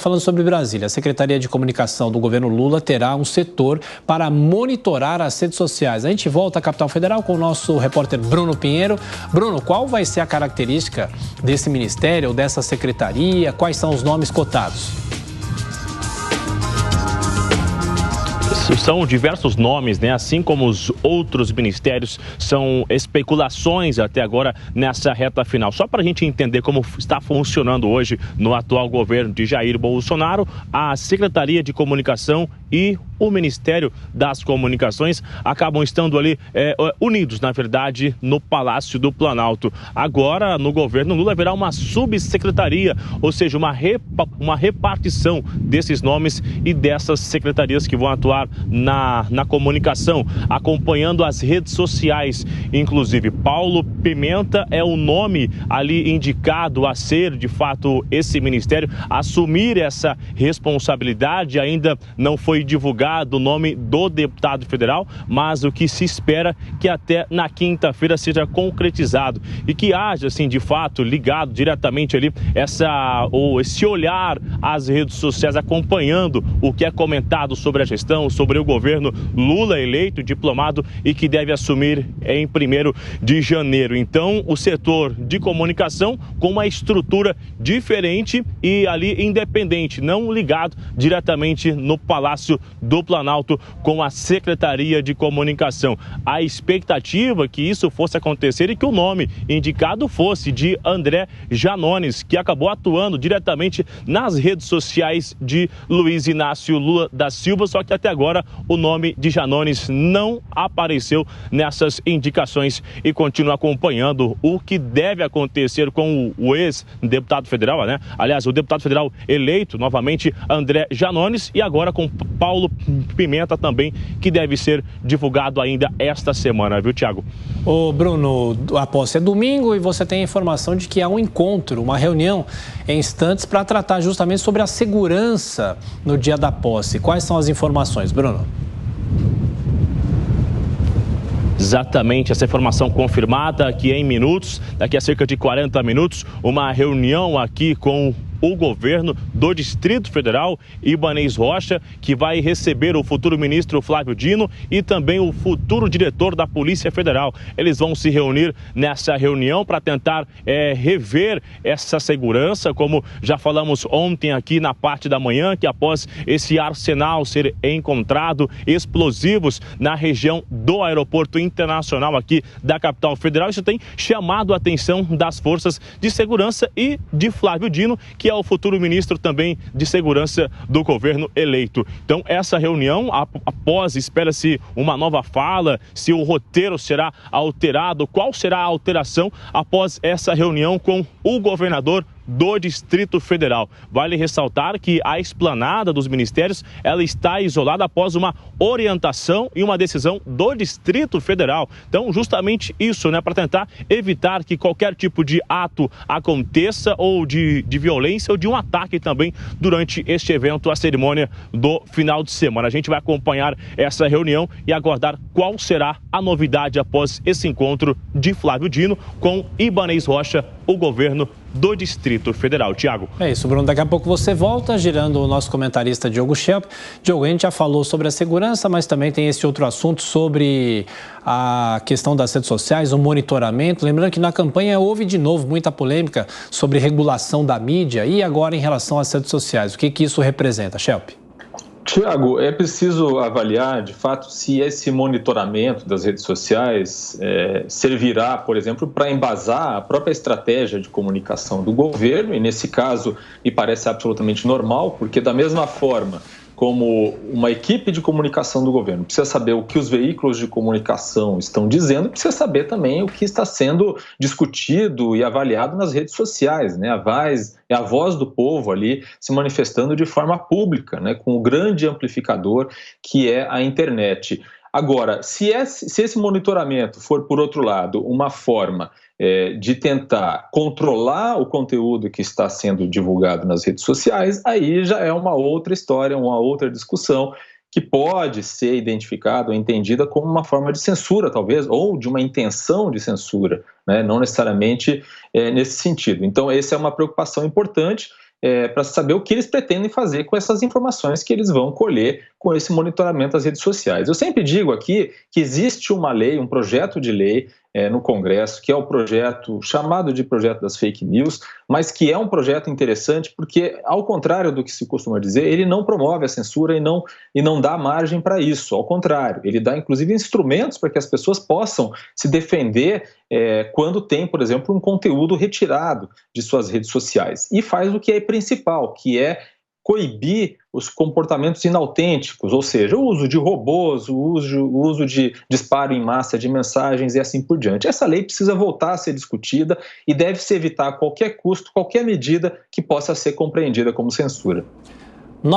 falando sobre Brasília. A Secretaria de Comunicação do governo Lula terá um setor para monitorar as redes sociais. A gente volta à capital federal com o nosso repórter Bruno Pinheiro. Bruno, qual vai ser a característica desse ministério ou dessa secretaria? Quais são os nomes cotados? São diversos nomes, né? Assim como os outros ministérios, são especulações até agora nessa reta final. Só para a gente entender como está funcionando hoje no atual governo de Jair Bolsonaro, a Secretaria de Comunicação e o Ministério das Comunicações acabam estando ali unidos, na verdade, no Palácio do Planalto. Agora, no governo Lula, haverá uma subsecretaria, ou seja, uma repartição desses nomes e dessas secretarias que vão atuar na comunicação, acompanhando as redes sociais. Inclusive, Paulo Pimenta é o nome ali indicado a ser, de fato, esse ministério, assumir essa responsabilidade. Ainda não foi divulgado o nome do deputado federal, mas o que se espera que até na quinta-feira seja concretizado e que haja, assim, de fato, ligado diretamente ali esse olhar às redes sociais, acompanhando o que é comentado sobre a gestão, sobre o governo Lula eleito, diplomado e que deve assumir em 1º de janeiro. Então, o setor de comunicação com uma estrutura diferente e ali independente, não ligado diretamente no Palácio do Planalto com a Secretaria de Comunicação. A expectativa é que isso fosse acontecer e que o nome indicado fosse de André Janones, que acabou atuando diretamente nas redes sociais de Luiz Inácio Lula da Silva, só que até agora o nome de Janones não apareceu nessas indicações e continua acompanhando o que deve acontecer com o ex-deputado federal, né? Aliás, o deputado federal eleito novamente, André Janones, e agora com Paulo Pimenta também, que deve ser divulgado ainda esta semana, viu, Tiago? Ô, Bruno, a posse é domingo e você tem a informação de que há um encontro, uma reunião em instantes para tratar justamente sobre a segurança no dia da posse. Quais são as informações, Bruno? Exatamente, essa informação confirmada que em minutos, daqui a cerca de 40 minutos, uma reunião aqui com o governo do Distrito Federal, Ibanez Rocha, que vai receber o futuro ministro Flávio Dino e também o futuro diretor da Polícia Federal. Eles vão se reunir nessa reunião para tentar rever essa segurança, como já falamos ontem aqui na parte da manhã, que após esse arsenal ser encontrado, explosivos na região do Aeroporto Internacional aqui da capital federal, isso tem chamado a atenção das forças de segurança e de Flávio Dino, que é o futuro ministro também de segurança do governo eleito. Então, essa reunião, após, espera-se uma nova fala, se o roteiro será alterado, qual será a alteração após essa reunião com o governador do Distrito Federal. Vale ressaltar que a esplanada dos ministérios, ela está isolada após uma orientação e uma decisão do Distrito Federal. Então, justamente isso, né, para tentar evitar que qualquer tipo de ato aconteça ou de violência ou de um ataque também durante este evento, a cerimônia do final de semana. A gente vai acompanhar essa reunião e aguardar qual será a novidade após esse encontro de Flávio Dino com Ibanez Rocha, o governo do Distrito Federal. Tiago. É isso, Bruno. Daqui a pouco você volta, girando o nosso comentarista Diogo Schelp. Diogo, a gente já falou sobre a segurança, mas também tem esse outro assunto sobre a questão das redes sociais, o monitoramento. Lembrando que na campanha houve de novo muita polêmica sobre regulação da mídia e agora em relação às redes sociais. O que isso representa, Schelp? Tiago, é preciso avaliar, de fato, se esse monitoramento das redes sociais servirá, por exemplo, para embasar a própria estratégia de comunicação do governo, e nesse caso me parece absolutamente normal, porque da mesma forma como uma equipe de comunicação do governo precisa saber o que os veículos de comunicação estão dizendo, precisa saber também o que está sendo discutido e avaliado nas redes sociais, né? A voz do povo ali se manifestando de forma pública, né? Com o grande amplificador que é a internet. Agora, se esse monitoramento for, por outro lado, uma forma de tentar controlar o conteúdo que está sendo divulgado nas redes sociais, aí já é uma outra história, uma outra discussão que pode ser identificada ou entendida como uma forma de censura, talvez, ou de uma intenção de censura, né? Não necessariamente nesse sentido. Então, essa é uma preocupação importante para saber o que eles pretendem fazer com essas informações que eles vão colher com esse monitoramento das redes sociais. Eu sempre digo aqui que existe uma lei, um projeto de lei no Congresso, que é o projeto chamado de projeto das fake news, mas que é um projeto interessante porque, ao contrário do que se costuma dizer, ele não promove a censura e não dá margem para isso. Ao contrário, ele dá inclusive instrumentos para que as pessoas possam se defender quando tem, por exemplo, um conteúdo retirado de suas redes sociais. E faz o que é principal, que é coibir os comportamentos inautênticos, ou seja, o uso de robôs, o uso de disparo em massa de mensagens e assim por diante. Essa lei precisa voltar a ser discutida e deve-se evitar a qualquer custo, qualquer medida que possa ser compreendida como censura.